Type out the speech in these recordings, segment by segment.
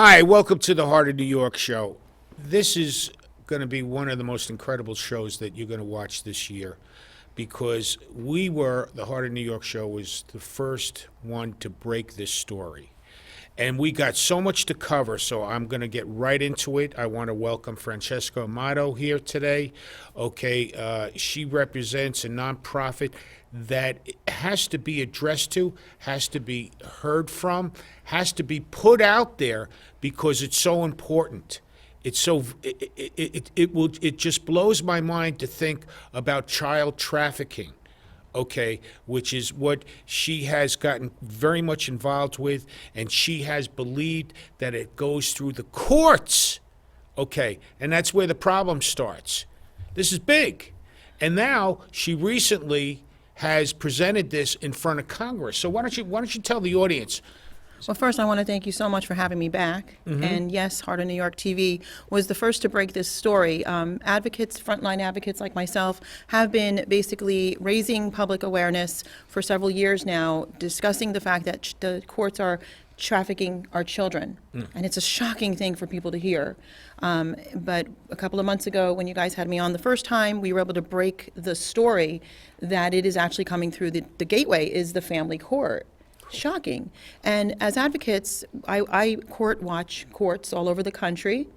Hi, welcome to the Heart of New York show. This is going to be one of the most incredible shows that you're going to watch this year because the Heart of New York show was the first one to break this story. And we got so much to cover, so I'm going to get right into it. I want to welcome Francesca Amato here today. Okay, she represents a nonprofit that has to be addressed to, has to be heard from, has to be put out there because it's so important. It's so it just blows my mind to think about child trafficking. Okay, which is what she has gotten very much involved with, and she has believed that it goes through the courts. Okay, and that's where the problem starts. This is big. And now she recently has presented this in front of Congress. So why don't you tell the audience? Well, first, I want to thank you so much for having me back. And yes, Heart of New York TV was the first to break this story. Advocates, frontline advocates like myself, have been basically raising public awareness for several years now, discussing the fact that the courts are trafficking our children. And it's a shocking thing for people to hear. But a couple of months ago, when you guys had me on the first time, we were able to break the story that it is actually coming through the gateway is the family court. Shocking. And as advocates, I court watch courts all over the country.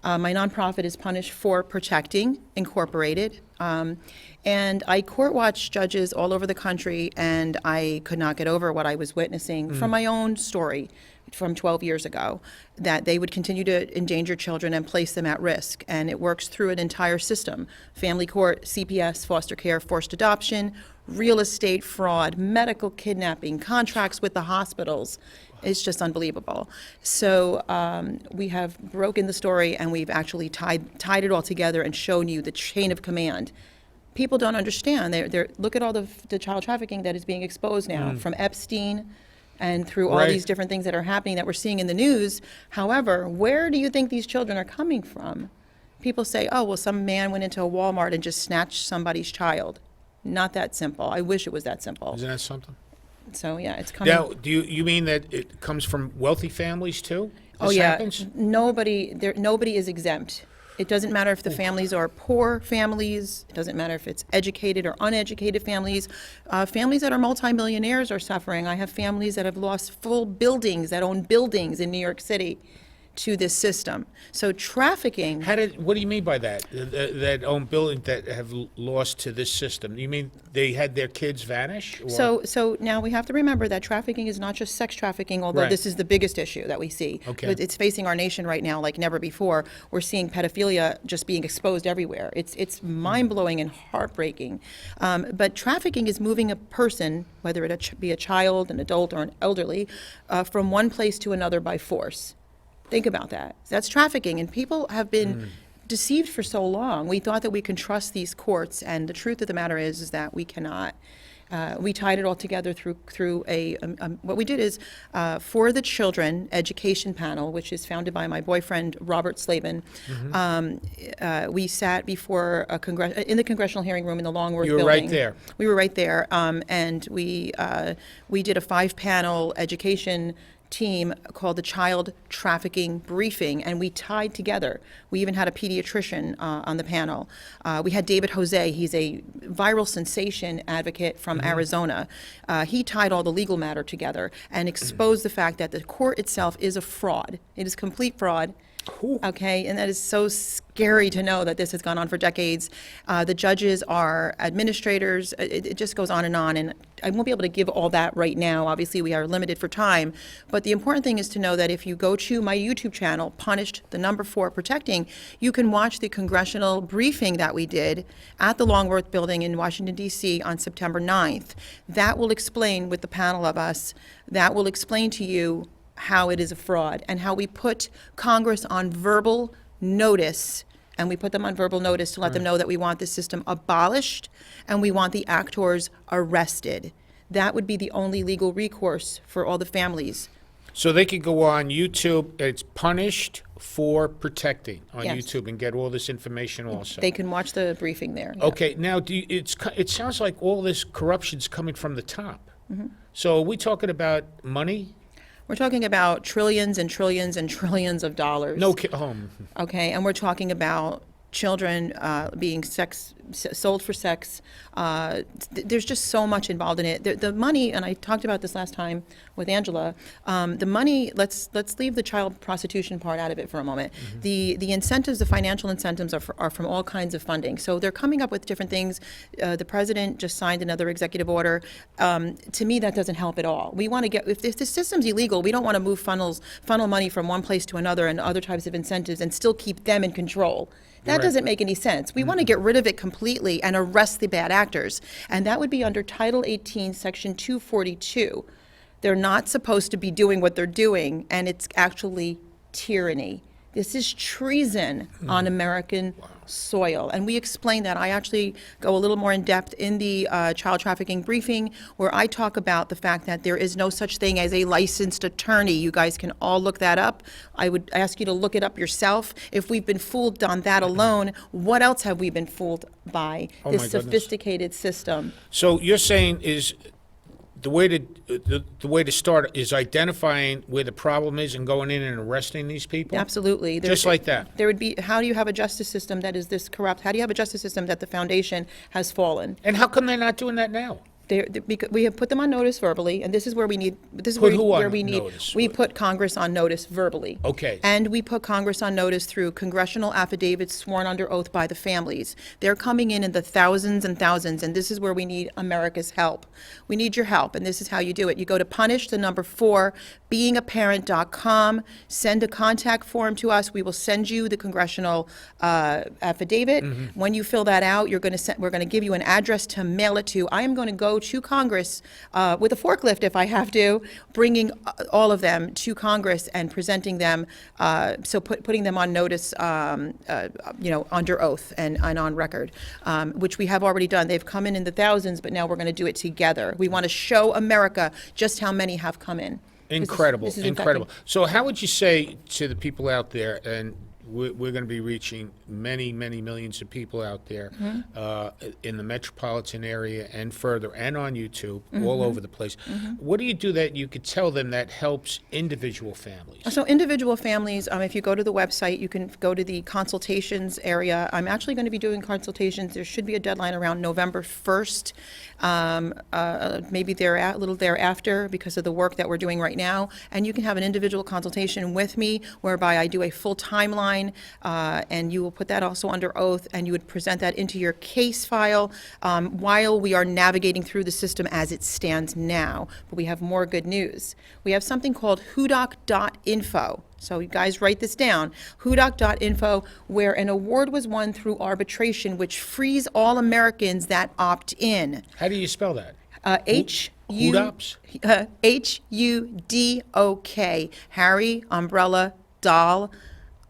My nonprofit is Punished for Protecting, Incorporated. And I court watch judges all over the country, and I could not get over what I was witnessing from my own story from 12 years ago, that they would continue to endanger children and place them at risk. And it works through an entire system: family court, CPS, foster care, forced adoption, real estate fraud, medical kidnapping, contracts with the hospitals. It's just unbelievable. So we have broken the story, and we've actually tied it all together and shown you the chain of command. People don't understand. Look at all the child trafficking that is being exposed now, from Epstein and through all these different things that are happening that we're seeing in the news. However, where do you think these children are coming from? People say, oh, well, some man went into a Walmart and just snatched somebody's child. Not that simple. I wish it was that simple. Isn't that something? So yeah, it's coming. Now, do you mean that it comes from wealthy families too? Oh yeah, happens? nobody is exempt. It doesn't matter if the families are poor families. It doesn't matter if it's educated or uneducated families. Families that are multimillionaires are suffering. I have families that have lost full buildings, that own buildings in New York City, to this system. So trafficking. What do you mean by that? That own buildings that have lost to this system? You mean they had their kids vanish? Or? So now we have to remember that trafficking is not just sex trafficking, although this is the biggest issue that we see. Okay. But it's facing our nation right now like never before. We're seeing pedophilia just being exposed everywhere. It's mind-blowing and heartbreaking. But trafficking is moving a person, whether it be a child, an adult, or an elderly, from one place to another by force. Think about that. That's trafficking, and people have been deceived for so long. We thought that we can trust these courts, and the truth of the matter is that we cannot. We tied it all together through what we did is for the children education panel, which is founded by my boyfriend Robert Slavin. We sat before in the congressional hearing room in the Longworth building. You were right there. We were right there, and we did a 5-panel education team called the Child Trafficking Briefing, and we tied together. We even had a pediatrician on the panel. We had David Jose. He's a viral sensation advocate from Arizona. He tied all the legal matter together and exposed the fact that the court itself is a fraud. It is complete fraud. Okay, and that is so scary to know that this has gone on for decades. The judges are administrators. It just goes on, and I won't be able to give all that right now. Obviously, we are limited for time. But the important thing is to know that if you go to my YouTube channel, Punished, the number 4 Protecting, you can watch the congressional briefing that we did at the Longworth Building in Washington, D.C. on September 9th. That will explain, with the panel of us, that will explain to you how it is a fraud and how we put Congress on verbal notice, and we put them on verbal notice to let them know that we want this system abolished and we want the actors arrested. That would be the only legal recourse for all the families. So they could go on YouTube. It's Punished for Protecting on Yes. YouTube and get all this information also. They can watch the briefing there. yeah. Okay, now it sounds like all this corruption's coming from the top. So are we talking about money? We're talking about trillions and trillions and trillions of dollars. Okay, and we're talking about children being sold for sex. There's just so much involved in it. The money, and I talked about this last time with Angela. The money. Let's leave the child prostitution part out of it for a moment. The incentives, the financial incentives, are from all kinds of funding. So they're coming up with different things. The president just signed another executive order. To me, that doesn't help at all. We want to get if the system's illegal, we don't want to move funnel money from one place to another and other types of incentives and still keep them in control. That doesn't make any sense. We want to get rid of it completely and arrest the bad actors. And that would be under Title 18, Section 242. They're not supposed to be doing what they're doing, and it's actually tyranny. This is treason on American soil. And we explain that. I actually go a little more in depth in the child trafficking briefing, where I talk about the fact that there is no such thing as a licensed attorney. You guys can all look that up. I would ask you to look it up yourself. If we've been fooled on that alone, what else have we been fooled by? This sophisticated system. So you're saying is the way to start is identifying where the problem is and going in and arresting these people? Absolutely. Just like that? There would be, how do you have a justice system that is this corrupt? How do you have a justice system that the foundation has fallen? And how come they're not doing that now? Because we have put them on notice verbally, and this is where we need. This is Put where, who on where we need. notice? We put Congress on notice verbally. Okay. And we put Congress on notice through congressional affidavits sworn under oath by the families. They're coming in the thousands and thousands, and this is where we need America's help. We need your help, and this is how you do it. You go to punish4 beingaparent.com, send a contact form to us. We will send you the congressional affidavit. When you fill that out, we're going to give you an address to mail it to. I am going to go to Congress with a forklift if I have to, bringing all of them to Congress and presenting them, putting them on notice, under oath and on record, which we have already done. They've come in the thousands, but now we're going to do it together. We want to show America just how many have come in. Incredible, This is incredible. infecting. So how would you say to the people out there, and we're going to be reaching many, many millions of people out there in the metropolitan area and further, and on YouTube, all over the place. What do you do that you could tell them that helps individual families? So individual families, if you go to the website, you can go to the consultations area. I'm actually going to be doing consultations. There should be a deadline around November 1st, maybe a little thereafter, because of the work that we're doing right now. And you can have an individual consultation with me, whereby I do a full timeline, and you will put that also under oath, and you would present that into your case file while we are navigating through the system as it stands now. But we have more good news. We have something called whodoc.info. So you guys write this down, whodoc.info, where an award was won through arbitration, which frees all Americans that opt in. How do you spell that? H-U-D-O-K, Harry, umbrella, doll,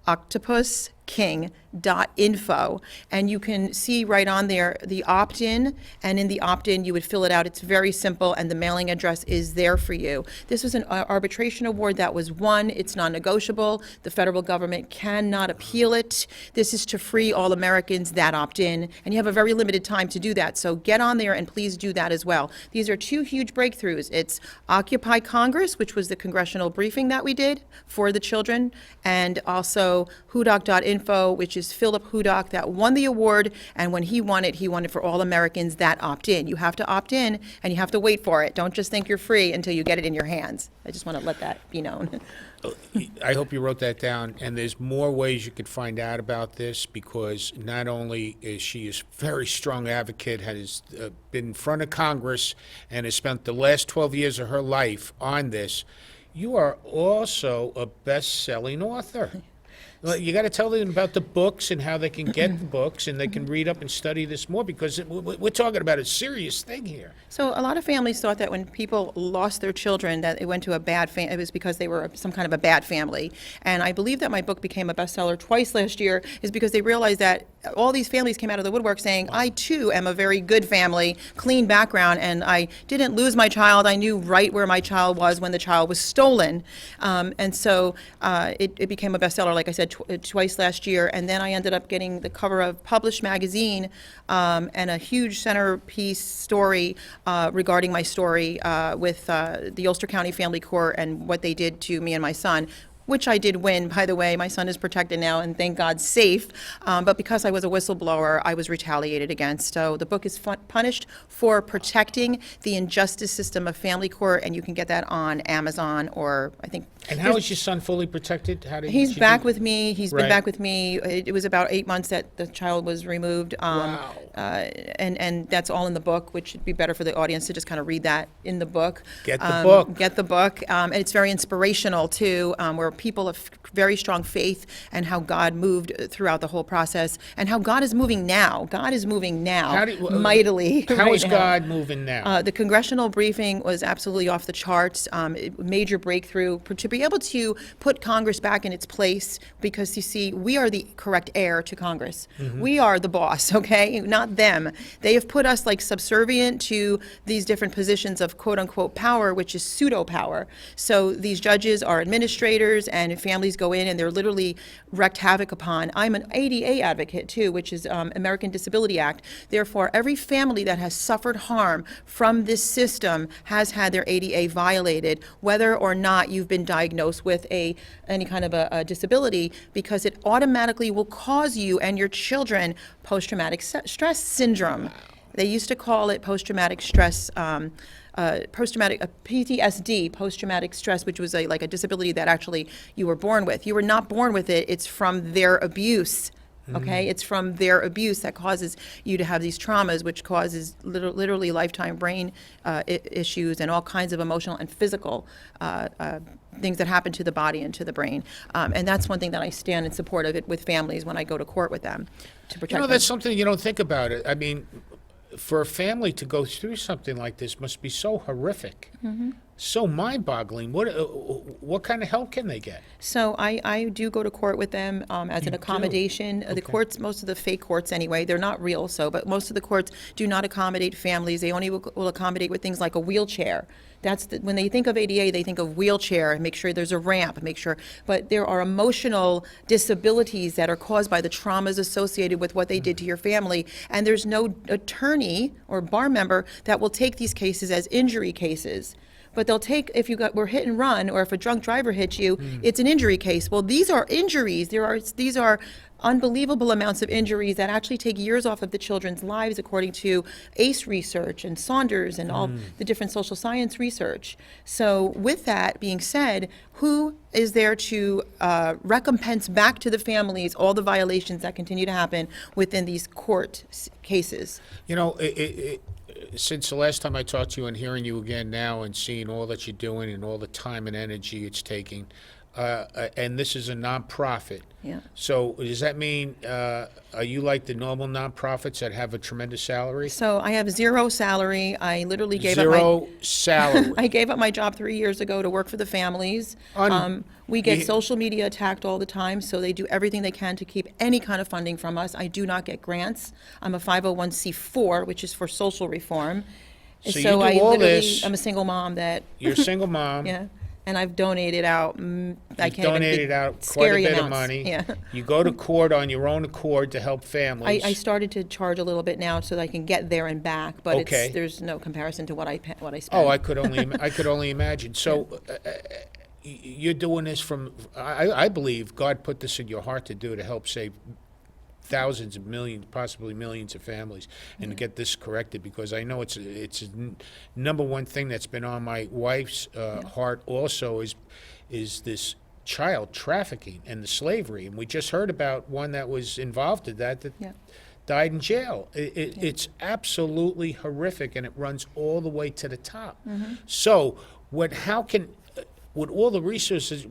octopus, king.info, and you can see right on there the opt-in, and in the opt-in you would fill it out. It's very simple, and the mailing address is there for you. This was an arbitration award that was won. It's non-negotiable. The federal government cannot appeal it. This is to free all Americans that opt in, and you have a very limited time to do that, so get on there and please do that as well. These are two huge breakthroughs. It's Occupy Congress, which was the congressional briefing that we did for the children, and also whodoc.info, which is Philip Hudock, that won the award, and when he won it for all Americans that opt in. You have to opt in, and you have to wait for it. Don't just think you're free until you get it in your hands. I just want to let that be known. I hope you wrote that down, and there's more ways you could find out about this, because not only is she a very strong advocate, has been in front of Congress, and has spent the last 12 years of her life on this, you are also a best-selling author. Well, you got to tell them about the books and how they can get the books, and they can read up and study this more, because we're talking about a serious thing here. So a lot of families thought that when people lost their children, that it went to a bad it was because they were some kind of a bad family. And I believe that my book became a bestseller twice last year is because they realized that all these families came out of the woodwork saying, I too am a very good family, clean background, and I didn't lose my child. I knew right where my child was when the child was stolen. And so it became a bestseller, like I said, twice last year. And then I ended up getting the cover of Published magazine and a huge centerpiece story regarding my story with the Ulster County Family Court and what they did to me and my son, which I did win, by the way. My son is protected now, and thank God safe. But because I was a whistleblower, I was retaliated against. So the book is punished for protecting the injustice system of family court, and you can get that on Amazon or I think. And how is your son fully protected? How did He's you back do- with me. He's Right. been back with me. It was about 8 months that the child was removed. Wow. And that's all in the book, which would be better for the audience to just kind of read that in the book. Get the book. Get the book. And it's very inspirational, too, where people have very strong faith and how God moved throughout the whole process and how God is moving now. God is moving now mightily. How right is now. God moving now? The congressional briefing was absolutely off the charts. Major breakthrough to be able to put Congress back in its place, because you see, we are the correct heir to Congress. We are the boss, okay? Not them. They have put us like subservient to these different positions of quote unquote power, which is pseudo power. So these judges are administrators, and families go in and they're literally wreaked havoc upon. I'm an ADA advocate too, which is American Disability Act. Therefore, every family that has suffered harm from this system has had their ADA violated, whether or not you've been diagnosed with any kind of a disability, because it automatically will cause you and your children post-traumatic stress syndrome. They used to call it post-traumatic stress, post-traumatic PTSD, post-traumatic stress, which was like a disability that actually you were born with. You were not born with it. It's from their abuse. Okay, it's from their abuse that causes you to have these traumas, which causes literally lifetime brain issues and all kinds of emotional and physical things that happen to the body and to the brain. And that's one thing that I stand in support of it with families when I go to court with them to protect them. That's something you don't think about it. I mean, for a family to go through something like this must be so horrific, so mind-boggling. What kind of help can they get? So I do go to court with them as an accommodation. The courts, most of the fake courts anyway, they're not real, but most of the courts do not accommodate families. They only will accommodate with things like a wheelchair. When they think of ADA, they think of wheelchair, make sure there's a ramp, but there are emotional disabilities that are caused by the traumas associated with what they did to your family, and there's no attorney or bar member that will take these cases as injury cases. But they'll take, if were hit and run, or if a drunk driver hits you, it's an injury case. Well, these are injuries. These are unbelievable amounts of injuries that actually take years off of the children's lives, according to ACE research and Saunders and all the different social science research. So with that being said, who is there to recompense back to the families all the violations that continue to happen within these court cases? Since the last time I talked to you and hearing you again now and seeing all that you're doing and all the time and energy it's taking, and this is a nonprofit. Yeah. So does that mean, are you like the normal nonprofits that have a tremendous salary? So I have zero salary. I literally gave Zero salary. I gave up my job 3 years ago to work for the families. We get social media attacked all the time, so they do everything they can to keep any kind of funding from us. I do not get grants. I'm a 501c4, which is for social reform. So you do all this. I'm a single mom that. You're a single mom. Yeah. And I've donated out. I You've can't even donated think- out quite a scary bit of amounts. money. Yeah. You go to court on your own accord to help families. I started to charge a little bit now so that I can get there and back, but Okay. there's no comparison to what I spend. Oh, I could only imagine. So, you're doing this from. I believe God put this in your heart to do to help save thousands of millions, possibly millions of families, and to get this corrected, because I know it's a number one thing that's been on my wife's heart. Also, is this child trafficking and the slavery, and we just heard about one that was involved in that. Yeah. Died in jail. It's absolutely horrific, and it runs all the way to the top. So, how can, with all the resources,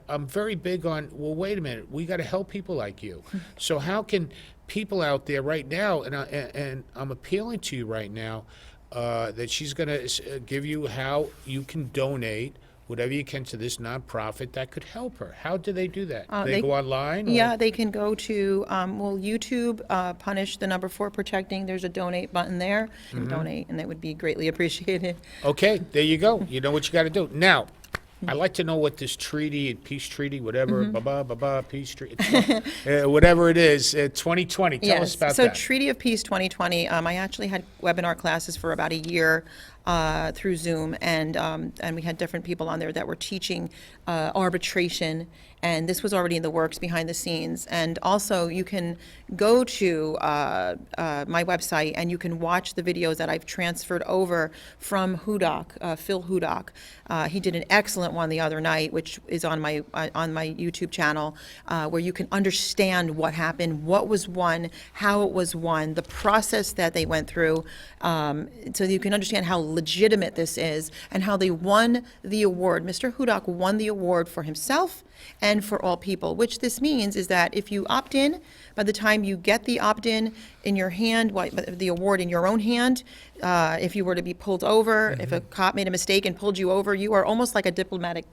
I'm very big on, well, wait a minute, we got to help people like you. So how can people out there right now, and I'm appealing to you right now, that she's going to give you how you can donate whatever you can to this nonprofit that could help her. How do they do that? They they- go online? Or? Yeah, they can go to, YouTube, punish the number 4 protecting. There's a donate button there. And donate, and that would be greatly appreciated. Okay, there you go. You know what you got to do. Now, I'd like to know what this treaty, peace treaty, whatever, peace treaty, whatever it is, 2020. Tell us about so that. Treaty of Peace 2020, I actually had webinar classes for about a year through Zoom, and we had different people on there that were teaching arbitration, and this was already in the works behind the scenes. And also, you can go to my website and you can watch the videos that I've transferred over from Hudock, Phil Hudock. He did an excellent one the other night, which is on my YouTube channel, where you can understand what happened, what was won, how it was won, the process that they went through, so you can understand how legitimate this is and how they won the award. Mr. Hudock won the award for himself and for all people, which this means is that if you opt in, by the time you get the opt-in in your hand, the award in your own hand, if you were to be pulled over, if a cop made a mistake and pulled you over, you are almost like a diplomat.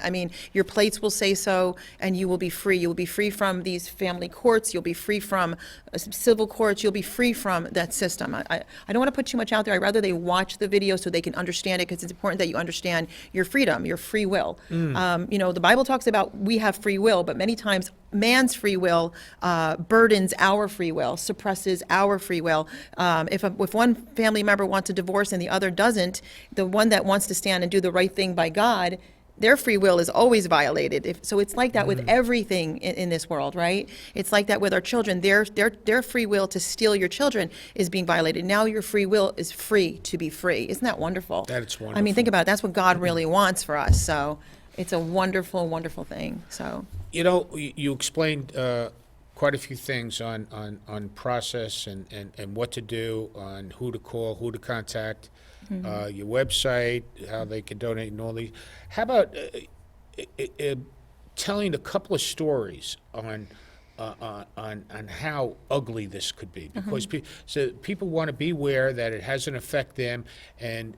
I mean, your plates will say so, and you will be free. You will be free from these family courts. You'll be free from civil courts. You'll be free from that system. I don't want to put too much out there. I'd rather they watch the video so they can understand it, because it's important that you understand your freedom, your free will. The Bible talks about we have free will, but many times man's free will burdens our free will, suppresses our free will. If one family member wants a divorce and the other doesn't, the one that wants to stand and do the right thing by God, their free will is always violated. So it's like that with everything in this world, right? It's like that with our children. Their free will to steal your children is being violated. Now your free will is free to be free. Isn't that wonderful? That's wonderful. I mean, think about it. That's what God really wants for us. So it's a wonderful, wonderful thing. So You explained quite a few things on process and what to do, on who to call, who to contact, your website, how they can donate, and all these. How about telling a couple of stories on how ugly this could be? Because so people want to be aware that it has an effect them, and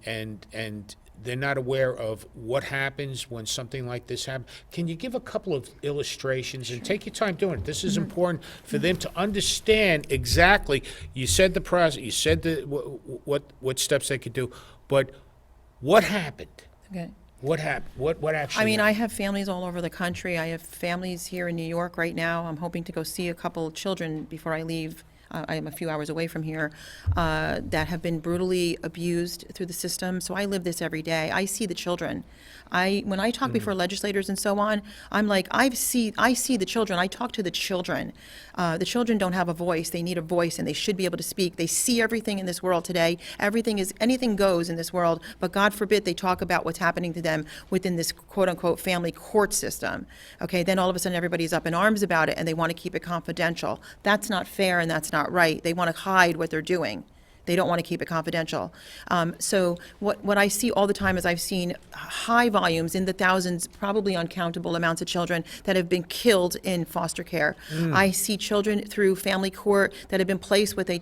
they're not aware of what happens when something like this happens. Can you give a couple of illustrations and take your time doing it? This is important for them to understand exactly. You said the process, you said what steps they could do, but what happened? okay. What happened? What actually? I mean, happened? I have families all over the country. I have families here in New York right now. I'm hoping to go see a couple children before I leave. I am a few hours away from here, that have been brutally abused through the system. So I live this every day. I see the children. When I talk before legislators and so on, I'm like, I see the children. I talk to the children. The children don't have a voice. They need a voice, and they should be able to speak. They see everything in this world today. Anything goes in this world, but God forbid they talk about what's happening to them within this quote-unquote family court system. Okay, then all of a sudden everybody's up in arms about it, and they want to keep it confidential. That's not fair, and that's not right. They want to hide what they're doing. They don't want to keep it confidential. So what I see all the time is I've seen high volumes, in the thousands, probably uncountable amounts of children that have been killed in foster care. I see children through family court that have been placed with a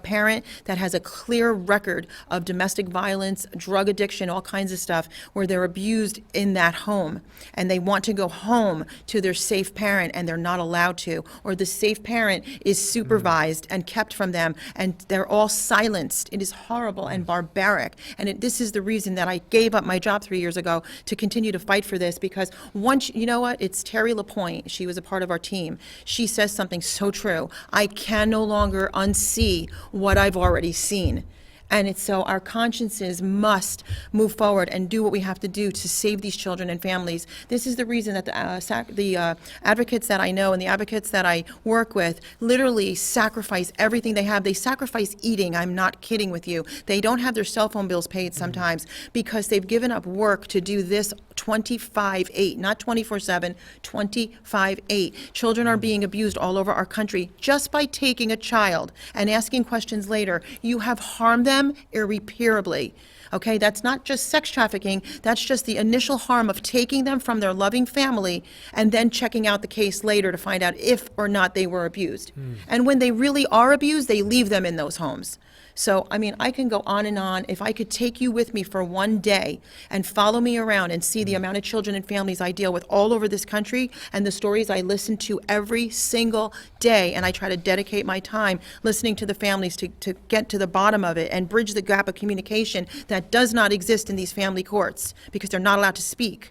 parent that has a clear record of domestic violence, drug addiction, all kinds of stuff, where they're abused in that home. And they want to go home to their safe parent, and they're not allowed to. Or the safe parent is supervised and kept from them, and they're all silenced. It is horrible and barbaric. And this is the reason that I gave up my job 3 years ago to continue to fight for this, because once, you know what, it's Terry LaPointe. She was a part of our team. She says something so true. I can no longer unsee what I've already seen. And so our consciences must move forward and do what we have to do to save these children and families. This is the reason that the advocates that I know and the advocates that I work with literally sacrifice everything they have. They sacrifice eating. I'm not kidding with you. They don't have their cell phone bills paid sometimes because they've given up work to do this 25/8, not 24/7, 25/8. Children are being abused all over our country just by taking a child and asking questions later. You have harmed them irreparably. Okay, that's not just sex trafficking, that's just the initial harm of taking them from their loving family and then checking out the case later to find out if or not they were abused. And when they really are abused, they leave them in those homes. So, I mean, I can go on and on. If I could take you with me for one day and follow me around and see the amount of children and families I deal with all over this country and the stories I listen to every single day, and I try to dedicate my time listening to the families to get to the bottom of it and bridge the gap of communication that does not exist in these family courts because they're not allowed to speak,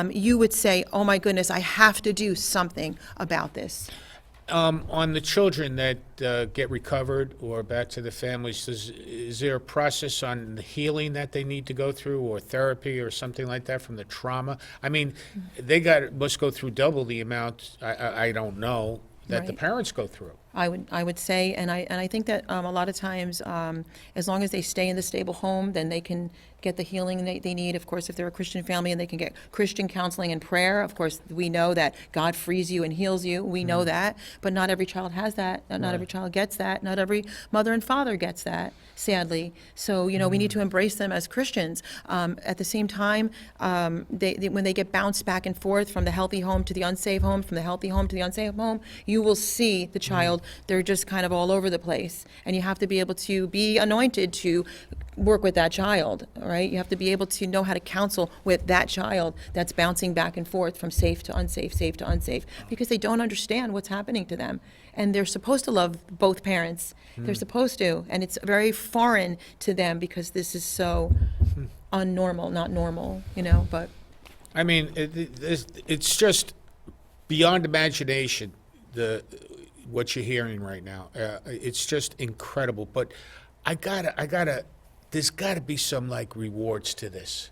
you would say, oh my goodness, I have to do something about this. On the children that get recovered or back to the families, is there a process on the healing that they need to go through, or therapy or something like that from the trauma? I mean, they must go through double the amount, I don't know, that the Right. parents go through. I would say, and I think that a lot of times, as long as they stay in the stable home, then they can get the healing they need. Of course, if they're a Christian family and they can get Christian counseling and prayer, of course, we know that God frees you and heals you. We know that, but not every child has that. Not every child gets that. Not every mother and father gets that, sadly. So, you know, we need to embrace them as Christians. At the same time, when they get bounced back and forth from the healthy home to the unsafe home, from the healthy home to the unsafe home, you will see the child, they're just kind of all over the place. And you have to be able to be anointed to work with that child, all right? You have to be able to know how to counsel with that child that's bouncing back and forth from safe to unsafe, because they don't understand what's happening to them. And they're supposed to love both parents. They're supposed to. And it's very foreign to them because this is so unnormal, not normal, you know, but. I mean, it's just beyond imagination, what you're hearing right now. It's just incredible. But there's gotta be some like rewards to this.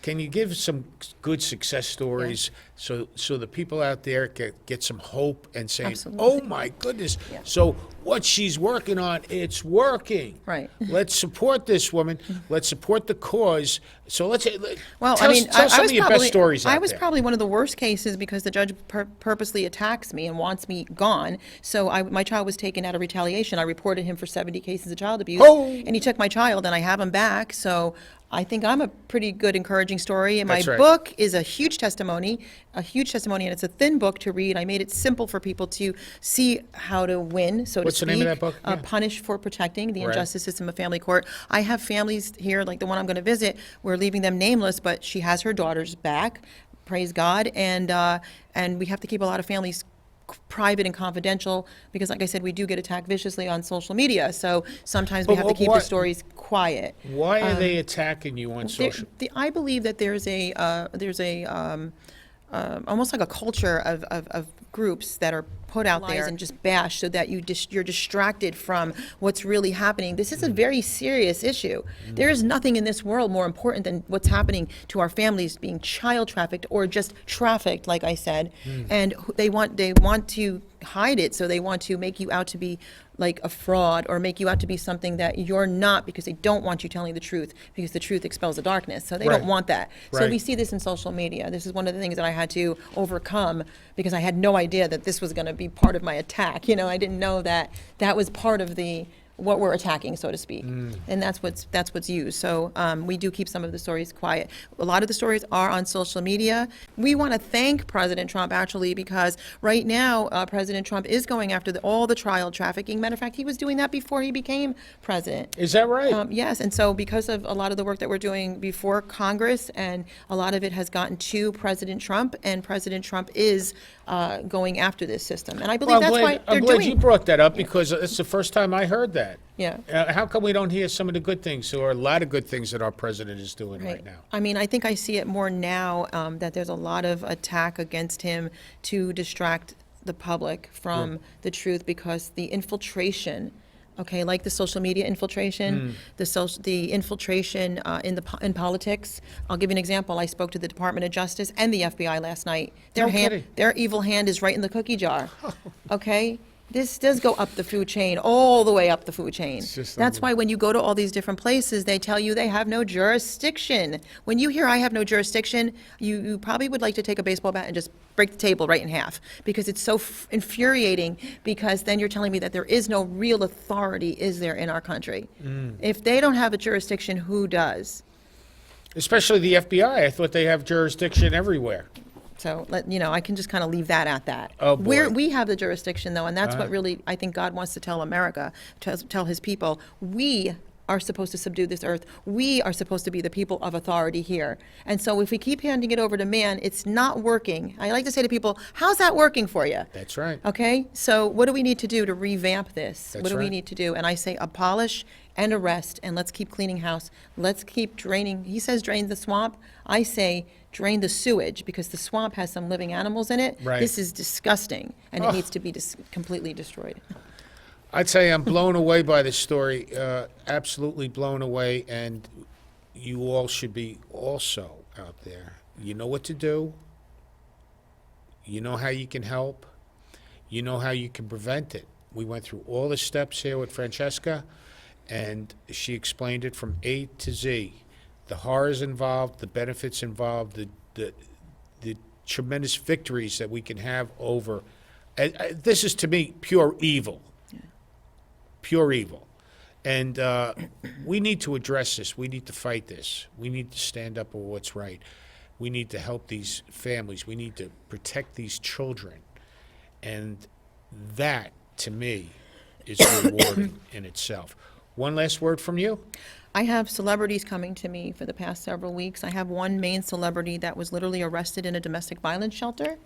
Can you give some good success stories so the people out there get some hope and say, Absolutely. oh my goodness, Yeah. so what she's working on, it's working. Right. Let's support this woman. Let's support the cause. So Well, tell, I mean, tell I some was of your probably, best stories out I was there. probably one of the worst cases because the judge purposely attacks me and wants me gone. So my child was taken out of retaliation. I reported him for 70 cases of child abuse, Oh! and he took my child, and I have him back. So I think I'm a pretty good encouraging story. And my That's right. book is a huge testimony, and it's a thin book to read. I made it simple for people to see how to win, so What's to the speak. name of that book? Yeah. Punish for Protecting the Right. Injustice System of Family Court. I have families here, like the one I'm going to visit, we're leaving them nameless, but she has her daughters back, praise God, and we have to keep a lot of families private and confidential because, like I said, we do get attacked viciously on social media, so sometimes we But have to keep what- the stories quiet. Why are they attacking you on social? I believe that there's almost like a culture of groups that are put out there and just bashed so that you're distracted from what's really happening. This is a very serious issue. There is nothing in this world more important than what's happening to our families being child trafficked or just trafficked, like I said. And they want to hide it, so they want to make you out to be like a fraud or make you out to be something that you're not because they don't want you telling the truth because the truth expels the darkness. So they Right. don't want that. So Right. we see this in social media. This is one of the things that I had to overcome because I had no idea that this was going to be part of my attack. You know, I didn't know that that was part of what we're attacking, so to speak. And that's what's used. So we do keep some of the stories quiet. A lot of the stories are on social media. We want to thank President Trump, actually, because right now President Trump is going after all the child trafficking. Matter of fact, he was doing that before he became president. Is that right? Yes, and so because of a lot of the work that we're doing before Congress, and a lot of it has gotten to President Trump, and President Trump is going after this system. And I believe that's why they're I'm glad doing. you brought that up because it's the first time I heard that. Yeah. How come we don't hear some of the good things or a lot of good things that our president is doing right now? I mean, I think I see it more now that there's a lot of attack against him to distract the public from the truth because the infiltration, okay, like the social media infiltration, the infiltration in politics. I'll give you an example. I spoke to the Department of Justice and the FBI last night. No kidding. Their evil hand is right in the cookie jar, okay? This does go up the food chain, all the way up the food chain. just That's why when you go to all these different places, they tell you they have no jurisdiction. When you hear I have no jurisdiction, you probably would like to take a baseball bat and just break the table right in half, because it's so infuriating, because then you're telling me that there is no real authority, is there, in our country? If they don't have a jurisdiction, who does? Especially the FBI. I thought they have jurisdiction everywhere. So, I can just kind of leave that at that. Oh, boy. We have the jurisdiction, though, and that's what really, I think God wants to tell America, to tell his people. We are supposed to subdue this earth. We are supposed to be the people of authority here. And so if we keep handing it over to man, it's not working. I like to say to people, how's that working for you? That's right. Okay? So what do we need to do to revamp this? That's What do we right. need to do? And I say abolish and arrest, and let's keep cleaning house. Let's keep draining. He says drain the swamp. I say drain the sewage, because the swamp has some living animals in it. Right. This is disgusting, and it needs to be completely destroyed. I'd say I'm blown away by this story, absolutely blown away, and you all should be also out there. You know what to do. You know how you can help. You know how you can prevent it. We went through all the steps here with Francesca, and she explained it from A to Z. The horrors involved, the benefits involved, the tremendous victories that we can have over. This is, to me, pure evil. Pure evil. And we need to address this. We need to fight this. We need to stand up for what's right. We need to help these families. We need to protect these children. And that, to me, is rewarding in itself. One last word from you? I have celebrities coming to me for the past several weeks. I have one main celebrity that was literally arrested in a domestic violence shelter.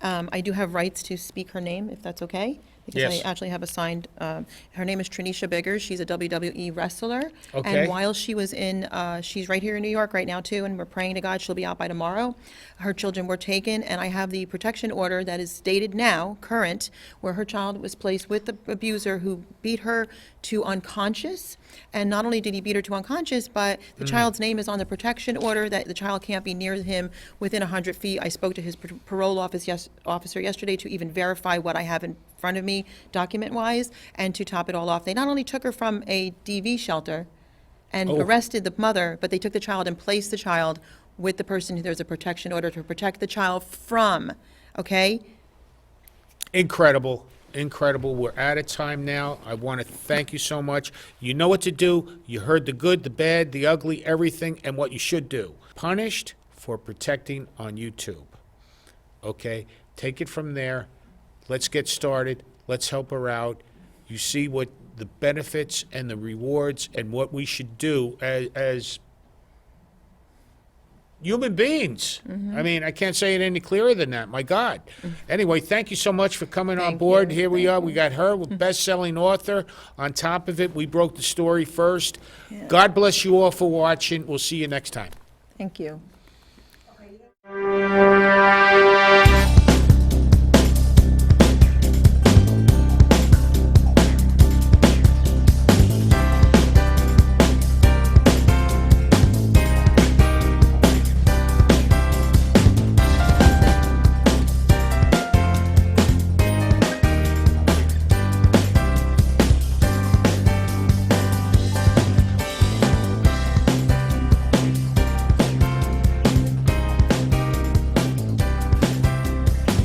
I do have rights to speak her name, if that's okay, because Yes. I actually have a signed, her name is Trinisha Biggers. She's a WWE wrestler. Okay. And while she was in, she's right here in New York right now, too, and we're praying to God she'll be out by tomorrow. Her children were taken, and I have the protection order that is dated now, current, where her child was placed with the abuser who beat her to unconscious. And not only did he beat her to unconscious, but the child's name is on the protection order, that the child can't be near him within 100 feet. I spoke to his parole officer yesterday to even verify what I have in front of me, document-wise, and to top it all off, they not only took her from a DV shelter and arrested the mother, but they took the child and placed the child with the person who there's a protection order to protect the child from, okay? Incredible. Incredible. We're out of time now. I want to thank you so much. You know what to do. You heard the good, the bad, the ugly, everything, and what you should do. Punished for protecting on YouTube. Okay? Take it from there. Let's get started. Let's help her out. You see what the benefits and the rewards and what we should do as human beings. I mean, I can't say it any clearer than that. My God. Anyway, thank you so much for coming on Thank board. you. Here we are. We got her with best-selling author. On top of it, we broke the story first. God bless you all for watching. We'll see you next time. Thank you.